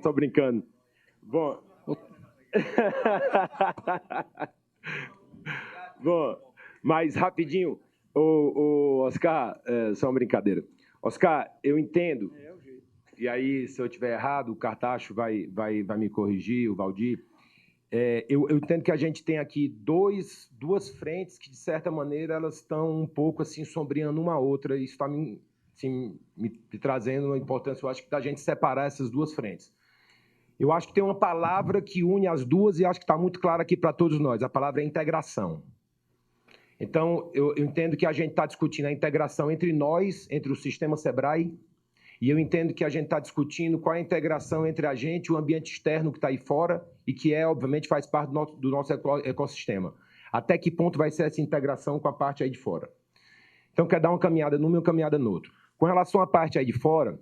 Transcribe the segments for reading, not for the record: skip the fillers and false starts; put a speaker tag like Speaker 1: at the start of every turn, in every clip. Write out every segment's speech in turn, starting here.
Speaker 1: Tô brincando. Bom... Bom, mas rapidinho, Oscar, só uma brincadeira. Oscar, eu entendo, e aí, se eu estiver errado, o Cartacho vai me corrigir, o Valdir. Eu entendo que a gente tem aqui duas frentes que, de certa maneira, elas estão um pouco assim, sombreando uma a outra, e isso está me trazendo uma importância, eu acho, que da gente separar essas duas frentes. Eu acho que tem uma palavra que une as duas e acho que está muito clara aqui para todos nós. A palavra é integração. Então, eu entendo que a gente está discutindo a integração entre nós, entre o sistema SEBRAE, e eu entendo que a gente está discutindo qual é a integração entre a gente e o ambiente externo que está aí fora e que, obviamente, faz parte do nosso ecossistema. Até que ponto vai ser essa integração com a parte aí de fora? Então, quer dar uma caminhada num e uma caminhada no outro. Com relação à parte aí de fora,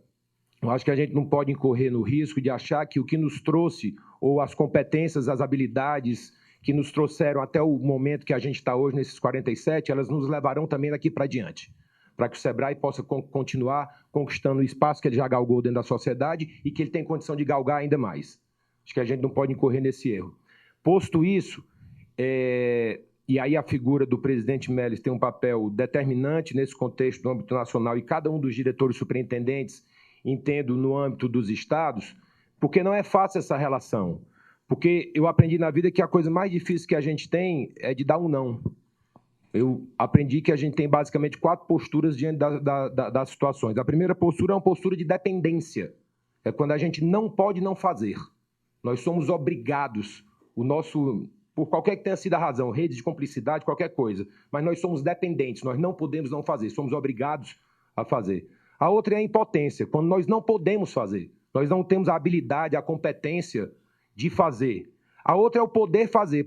Speaker 1: eu acho que a gente não pode incorrer no risco de achar que o que nos trouxe, ou as competências, as habilidades que nos trouxeram até o momento que a gente está hoje, nesses 47, elas nos levarão também daqui para diante, para que o SEBRAE possa continuar conquistando o espaço que ele já galgou dentro da sociedade e que ele tem condição de galgar ainda mais. Acho que a gente não pode incorrer nesse erro. Posto isso, e aí a figura do presidente Mélis tem um papel determinante nesse contexto do âmbito nacional e cada um dos diretores superintendentes, entendo, no âmbito dos estados, porque não é fácil essa relação. Porque eu aprendi na vida que a coisa mais difícil que a gente tem é de dar um não. Eu aprendi que a gente tem basicamente 4 posturas diante das situações. A primeira postura é uma postura de dependência. É quando a gente não pode não fazer. Nós somos obrigados, por qualquer que tenha sido a razão, rede de cumplicidade, qualquer coisa, mas nós somos dependentes, nós não podemos não fazer, somos obrigados a fazer. A outra é a impotência, quando nós não podemos fazer, nós não temos a habilidade, a competência de fazer. A outra é o poder fazer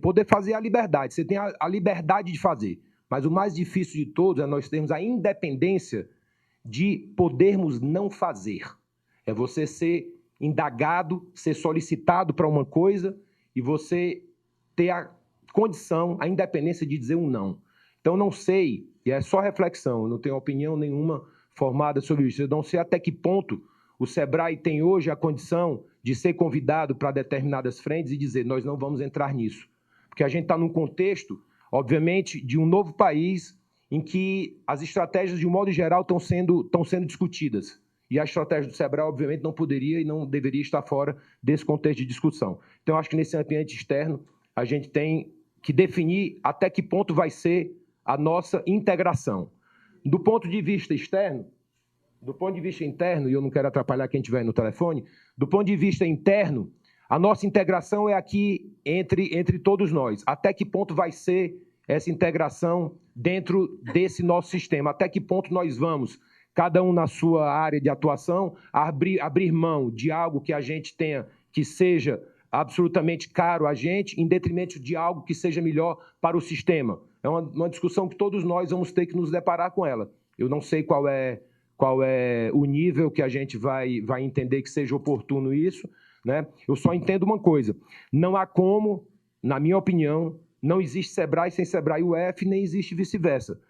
Speaker 1: é a liberdade, você tem a liberdade de fazer, mas o mais difícil de todos é nós termos a independência de podermos não fazer. É você ser indagado, ser solicitado para uma coisa e você ter a condição, a independência de dizer um não. Então, não sei, e é só reflexão, eu não tenho opinião nenhuma formada sobre isso, eu não sei até que ponto o SEBRAE tem hoje a condição de ser convidado para determinadas frentes e dizer, nós não vamos entrar nisso. Porque a gente está num contexto, obviamente, de um novo país em que as estratégias, de um modo geral, estão sendo discutidas. E a estratégia do SEBRAE, obviamente, não poderia e não deveria estar fora desse contexto de discussão. Então, acho que nesse ambiente externo, a gente tem que definir até que ponto vai ser a nossa integração. Do ponto de vista externo, do ponto de vista interno, e eu não quero atrapalhar quem estiver no telefone, do ponto de vista interno, a nossa integração é aqui entre todos nós. Até que ponto vai ser essa integração dentro desse nosso sistema? Até que ponto nós vamos, cada um na sua área de atuação, abrir mão de algo que a gente tenha que seja absolutamente caro a gente, em detrimento de algo que seja melhor para o sistema? É uma discussão que todos nós vamos ter que nos deparar com ela. Eu não sei qual é o nível que a gente vai entender que seja oportuno isso, né? Eu só entendo uma coisa, não há como, na minha opinião, não existe SEBRAE sem SEBRAE UF, nem existe vice-versa.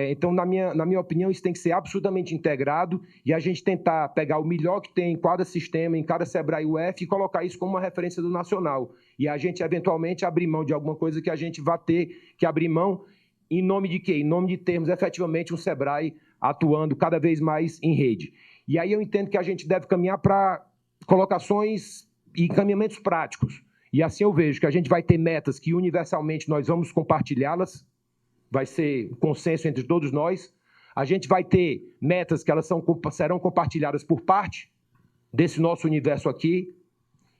Speaker 1: Então, na minha opinião, isso tem que ser absolutamente integrado e a gente tentar pegar o melhor que tem em cada sistema, em cada SEBRAE UF e colocar isso como uma referência do nacional. E a gente, eventualmente, abrir mão de alguma coisa que a gente vai ter que abrir mão em nome de quê? Em nome de termos, efetivamente, um SEBRAE atuando cada vez mais em rede. E aí eu entendo que a gente deve caminhar para colocações e encaminhamentos práticos. E assim eu vejo que a gente vai ter metas que, universalmente, nós vamos compartilhá-las, vai ser consenso entre todos nós. A gente vai ter metas que elas serão compartilhadas por parte desse nosso universo aqui,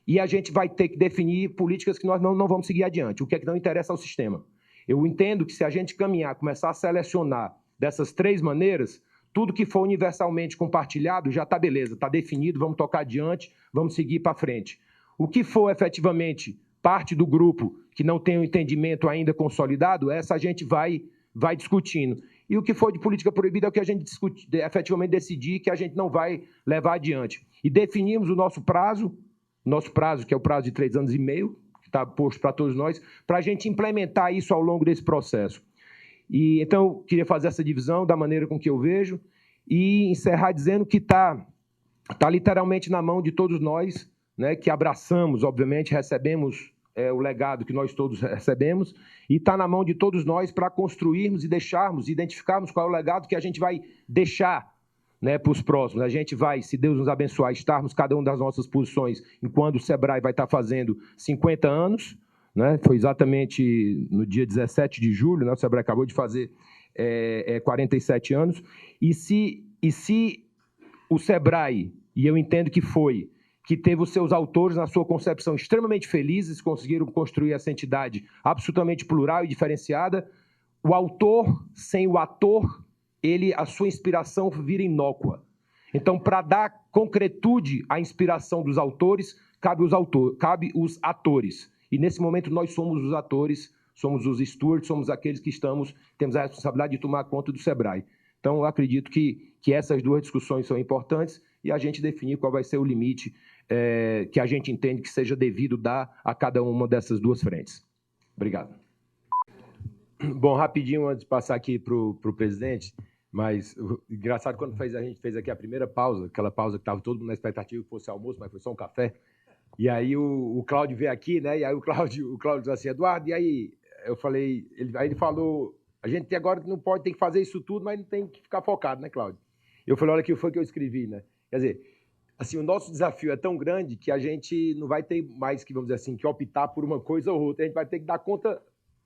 Speaker 1: e a gente vai ter que definir políticas que nós não vamos seguir adiante, o que é que não interessa ao sistema. Eu entendo que se a gente caminhar, começar a selecionar dessas 3 maneiras, tudo que for universalmente compartilhado já está beleza, está definido, vamos tocar adiante, vamos seguir para frente. O que for efetivamente parte do grupo que não tem um entendimento ainda consolidado, essa a gente vai discutindo. E o que for de política proibida é o que a gente efetivamente decidir que a gente não vai levar adiante. E definimos o nosso prazo, que é o prazo de 3 anos e meio, que está posto para todos nós, para a gente implementar isso ao longo desse processo. E, então, eu queria fazer essa divisão da maneira com que eu vejo e encerrar dizendo que está literalmente na mão de todos nós né, que abraçamos, obviamente, recebemos o legado que nós todos recebemos, e está na mão de todos nós para construirmos e deixarmos, identificarmos qual é o legado que a gente vai deixar, né, para os próximos. A gente vai, se Deus nos abençoar, estarmos cada um das nossas posições, enquanto o Sebrae vai estar fazendo 50 anos, né, foi exatamente no dia 17 de julho, né, o Sebrae acabou de fazer 47 anos, e se o Sebrae, e eu entendo que foi, que teve os seus autores, na sua concepção, extremamente felizes, conseguiram construir essa entidade absolutamente plural e diferenciada. O autor, sem o ator, a sua inspiração vira inócua. Então, para dar concretude à inspiração dos autores, cabe os atores. E, nesse momento, nós somos os atores, somos os stewards, somos aqueles que temos a responsabilidade de tomar conta do Sebrae. Então, eu acredito que essas duas discussões são importantes e a gente definir qual vai ser o limite que a gente entende que seja devido dar a cada uma dessas duas frentes. Obrigado. Bom, rapidinho, antes de passar aqui para o presidente, mas engraçado, quando a gente fez aqui a primeira pausa, aquela pausa que estava todo mundo na expectativa que fosse almoço, mas foi só um café, e aí o Cláudio veio aqui, né? E aí o Cláudio disse assim, Eduardo, e aí? Eu falei, aí ele falou, a gente agora não pode, tem que fazer isso tudo, mas não tem que ficar focado, né, Cláudio? Eu falei, olha, o que foi que eu escrevi, né? Quer dizer, assim, o nosso desafio é tão grande que a gente não vai ter mais que, vamos dizer assim, que optar por uma coisa ou outra. A gente vai ter que dar conta,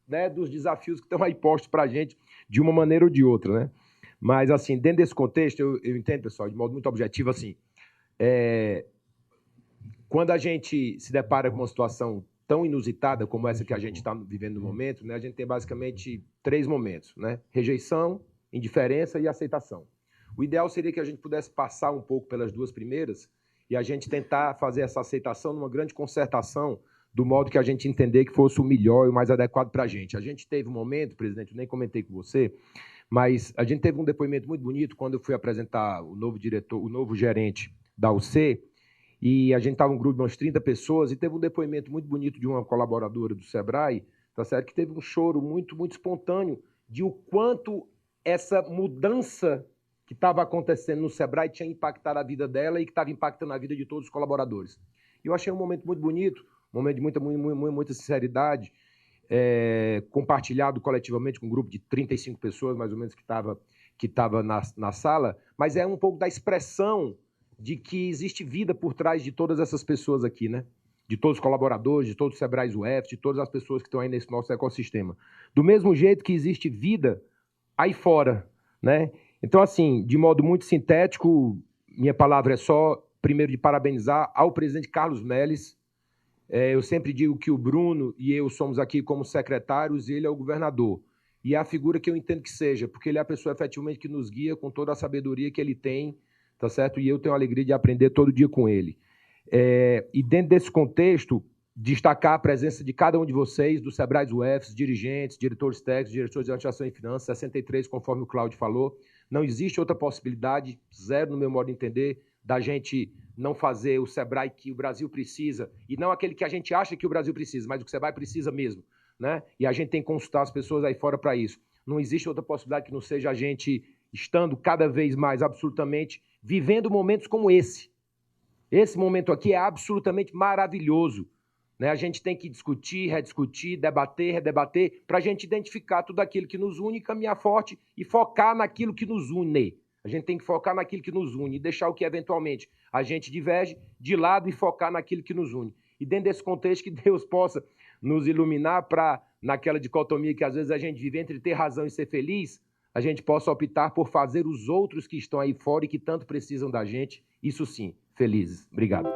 Speaker 1: né, dos desafios que estão aí postos para a gente de uma maneira ou de outra, né? Mas, assim, dentro desse contexto, eu entendo, pessoal, de modo muito objetivo, assim, quando a gente se depara com uma situação tão inusitada como essa que a gente está vivendo no momento, né, a gente tem basicamente 3 momentos, né? Rejeição, indiferença e aceitação. O ideal seria que a gente pudesse passar um pouco pelas duas primeiras e a gente tentar fazer essa aceitação numa grande concertação do modo que a gente entender que fosse o melhor e o mais adequado para a gente. A gente teve um momento, presidente, eu nem comentei com você, mas a gente teve um depoimento muito bonito quando eu fui apresentar o novo diretor, o novo gerente da UC, e a gente estava um grupo de umas 30 pessoas e teve um depoimento muito bonito de uma colaboradora do Sebrae, tá certo? Que teve um choro muito, muito espontâneo de o quanto essa mudança que estava acontecendo no Sebrae tinha impactado a vida dela e que estava impactando a vida de todos os colaboradores. Eu achei um momento muito bonito, um momento de muita sinceridade, compartilhado coletivamente com um grupo de 35 pessoas, mais ou menos, que estava na sala, mas é um pouco da expressão de que existe vida por trás de todas essas pessoas aqui, né? De todos os colaboradores, de todos os Sebrae UF, de todas as pessoas que estão aí nesse nosso ecossistema. Do mesmo jeito que existe vida aí fora, né? Então, assim, de modo muito sintético, minha palavra é só, primeiro, de parabenizar ao presidente Carlos Melles. Eu sempre digo que o Bruno e eu somos aqui como secretários e ele é o governador. E é a figura que eu entendo que seja, porque ele é a pessoa efetivamente que nos guia com toda a sabedoria que ele tem, tá certo? E eu tenho a alegria de aprender todo dia com ele. E dentro desse contexto, destacar a presença de cada um de vocês, do Sebrae UFs, dirigentes, diretores técnicos, diretores de administração e finanças, 63, conforme o Cláudio falou. Não existe outra possibilidade, zero no meu modo de entender, da gente não fazer o Sebrae que o Brasil precisa, e não aquele que a gente acha que o Brasil precisa, mas o que o Sebrae precisa mesmo, né? E a gente tem que consultar as pessoas aí fora para isso. Não existe outra possibilidade que não seja a gente estando cada vez mais absolutamente vivendo momentos como esse. Esse momento aqui é absolutamente maravilhoso, né? A gente tem que discutir, rediscutir, debater, redebater, para a gente identificar tudo aquilo que nos une, caminhar forte e focar naquilo que nos une. A gente tem que focar naquilo que nos une e deixar o que eventualmente a gente diverge de lado e focar naquilo que nos une. E dentro desse contexto que Deus possa nos iluminar para, naquela dicotomia que às vezes a gente vive entre ter razão e ser feliz, a gente possa optar por fazer os outros que estão aí fora e que tanto precisam da gente, isso sim, felizes. Obrigado.